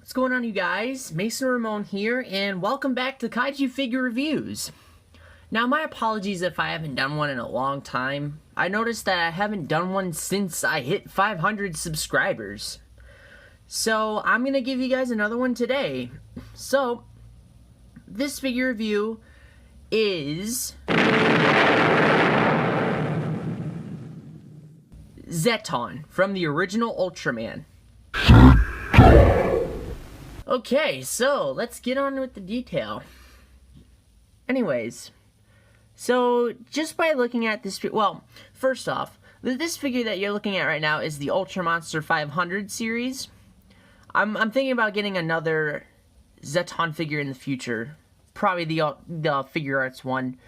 What's going on, you guys? Mason Ramon here, and welcome back to Kaiju Figure Reviews. Now, my apologies if I haven't done one in a long time. I noticed that I haven't done one since I hit 500 subscribers. So, I'm going to give you guys another one today. So, this figure review is Zetton from the original Ultraman. Okay, so let's get on with the detail. Anyways, so just by looking at this, well, first off, this figure that you're looking at right now is the Ultra Monster 500 series. I'm thinking about getting another Zetton figure in the future, probably the Figure Arts one,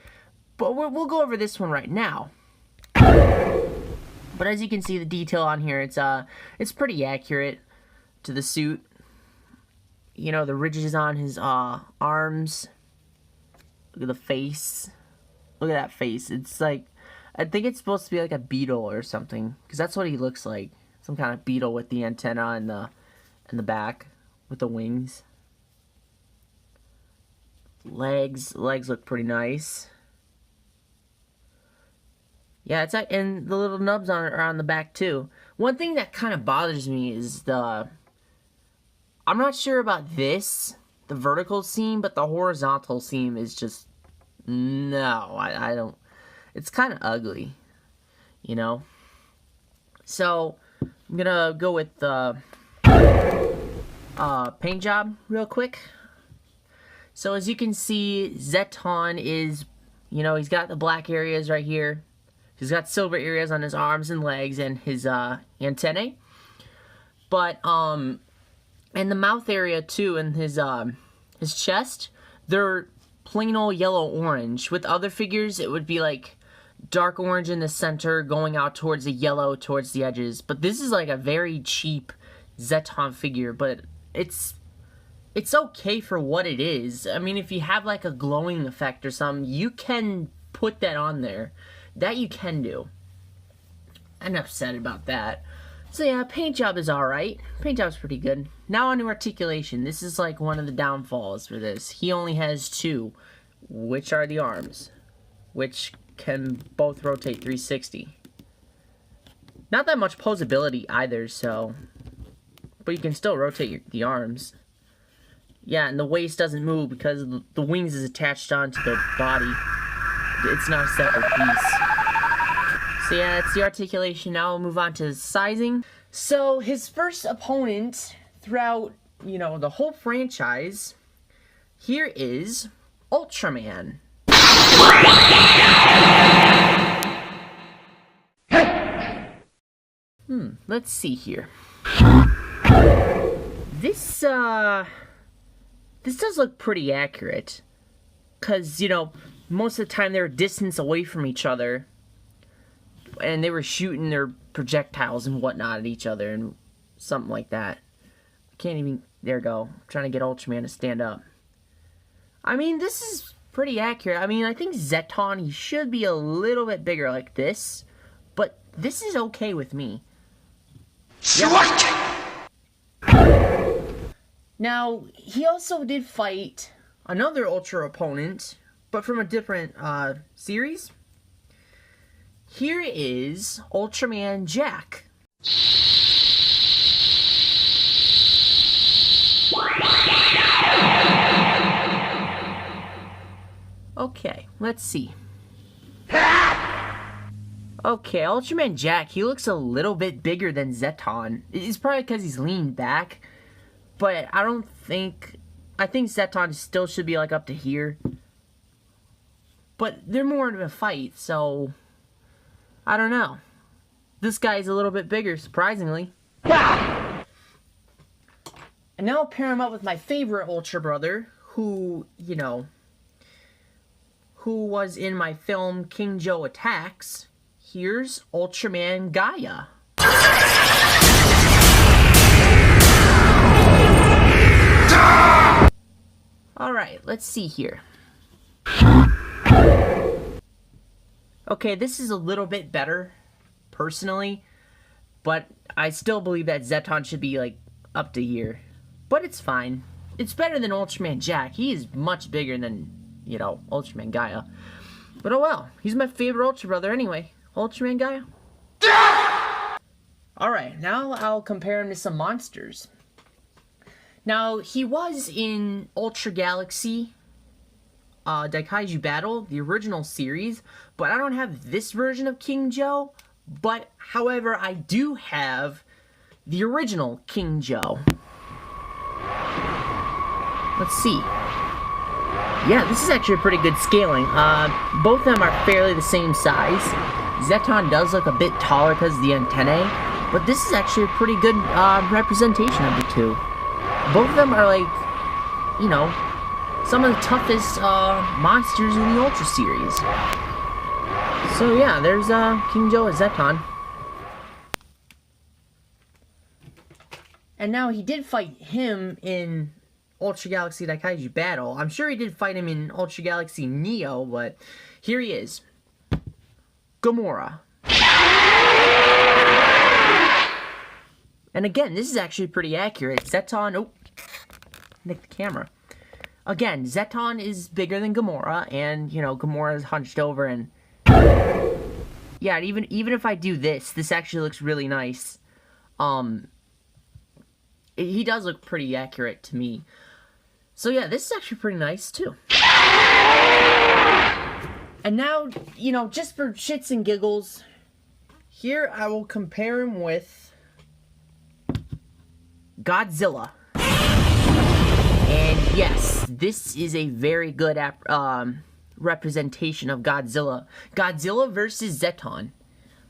but we'll go over this one right now. But as you can see, the detail on here, it's pretty accurate to the suit. You know, the ridges on his arms. Look at the face. Look at that face. It's like, I think it's supposed to be like a beetle or something, because that's what he looks like. Some kind of beetle with the antenna in the back with the wings. Legs look pretty nice. Yeah, it's like, and the little nubs are on the back too. One thing that kind of bothers me is I'm not sure about this, the vertical seam, but the horizontal seam is just, no, I don't, it's kind of ugly, you know? So, I'm gonna go with the paint job real quick. So, as you can see, Zetton is, you know, he's got the black areas right here. He's got silver areas on his arms and legs and his antennae. But, and the mouth area too, and his chest, they're plain old yellow-orange. With other figures, it would be like dark orange in the center, going out towards the yellow, towards the edges. But this is like a very cheap Zetton figure, but it's okay for what it is. I mean, if you have like a glowing effect or something, you can put that on there. That you can do. Enough said about that. So yeah, paint job is alright. Paint job's pretty good. Now on to articulation. This is like one of the downfalls for this. He only has two, which are the arms, which can both rotate 360. Not that much posability either, so, but you can still rotate the arms. Yeah, and the waist doesn't move because the wings is attached onto the body. It's not a separate piece. So yeah, that's the articulation. Now we'll move on to sizing. So his first opponent throughout, you know, the whole franchise, here is Ultraman. Let's see here. This does look pretty accurate. 'Cause, you know, most of the time they were distance away from each other. And they were shooting their projectiles and whatnot at each other and something like that. I can't even, there we go. I'm trying to get Ultraman to stand up. I mean, this is pretty accurate. I mean, I think Zetton, he should be a little bit bigger like this. But this is okay with me. Yeah. Now, he also did fight another Ultra opponent, but from a different series. Here is Ultraman Jack. Okay, let's see. Okay, Ultraman Jack, he looks a little bit bigger than Zetton. It's probably because he's leaned back, but I think Zetton still should be like up to here. But they're more in a fight, so I don't know. This guy's a little bit bigger, surprisingly. And now I'll pair him up with my favorite Ultra brother, who, you know, who was in my film King Joe Attacks. Here's Ultraman Gaia. Alright, let's see here. Okay, this is a little bit better, personally, but I still believe that Zetton should be, like, up to here. but it's fine. It's better than Ultraman Jack. He is much bigger than, you know, Ultraman Gaia. But oh well, he's my favorite Ultra Brother anyway. Ultraman Gaia. Alright, now I'll compare him to some monsters. Now, he was in Ultra Galaxy Kaiju Battle, the original series, but I don't have this version of King Joe. But, however, I do have the original King Joe. Let's see. Yeah, this is actually a pretty good scaling. Both of them are fairly the same size. Zetton does look a bit taller because of the antennae, but this is actually a pretty good representation of the two. Both of them are like, you know, some of the toughest monsters in the Ultra series. So yeah, there's King Joe and Zetton. And now he did fight him in Ultra Galaxy Kaiju Battle. I'm sure he did fight him in Ultra Galaxy Neo, but here he is. Gamora. And again, this is actually pretty accurate. Zetton, oh, nicked the camera. Again, Zetton is bigger than Gamora, and, you know, Gamora is hunched over, and yeah, even if I do this actually looks really nice. He does look pretty accurate to me. So yeah, this is actually pretty nice too. And now, you know, just for shits and giggles, here I will compare him with Godzilla. And yes, this is a very good representation of Godzilla. Godzilla versus Zetton.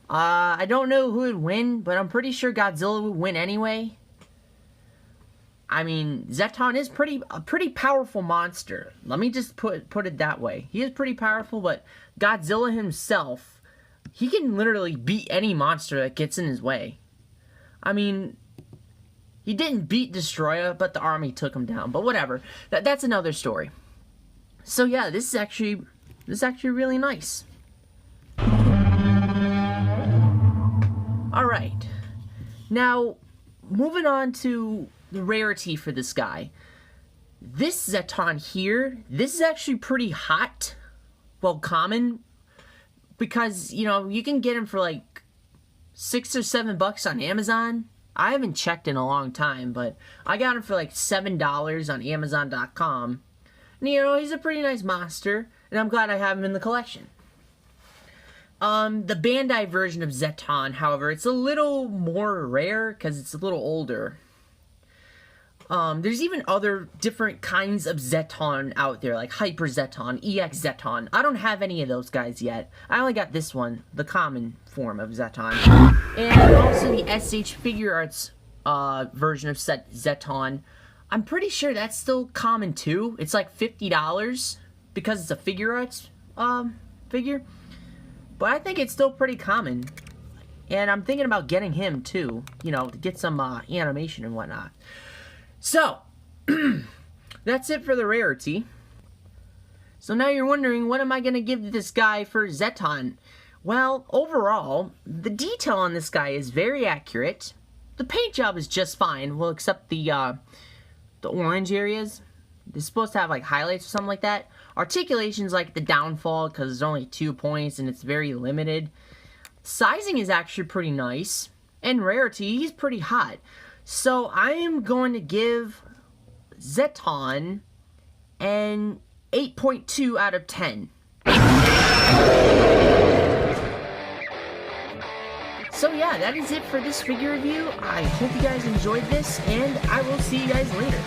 I don't know who would win, but I'm pretty sure Godzilla would win anyway. I mean, Zetton is a pretty powerful monster. Let me just put it that way. He is pretty powerful, but Godzilla himself, he can literally beat any monster that gets in his way. I mean, he didn't beat Destroyer, but the army took him down. But whatever. That's another story. So yeah, this is actually really nice. Alright. Now, moving on to the rarity for this guy. This Zetton here, this is actually pretty hot. Well, common. Because, you know, you can get him for like $6 or $7 on Amazon. I haven't checked in a long time, but I got him for like $7 on Amazon.com. And, you know, he's a pretty nice monster, and I'm glad I have him in the collection. The Bandai version of Zetton, however, it's a little more rare because it's a little older. There's even other different kinds of Zetton out there, like Hyper Zetton, EX Zetton. I don't have any of those guys yet. I only got this one, the common form of Zetton. And also the SH Figure Arts version of Zetton. I'm pretty sure that's still common too. It's like $50 because it's a Figure Arts figure. But I think it's still pretty common. And I'm thinking about getting him too, you know, to get some animation and whatnot. So, that's it for the rarity. So now you're wondering, what am I going to give this guy for Zetton? Well, overall, the detail on this guy is very accurate. The paint job is just fine, well, except the orange areas. They're supposed to have, like, highlights or something like that. Articulation's like the downfall, because there's only 2 points, and it's very limited. Sizing is actually pretty nice. And rarity, he's pretty hot. So I am going to give Zetton an 8.2 out of 10. So yeah, that is it for this figure review. I hope you guys enjoyed this, and I will see you guys later.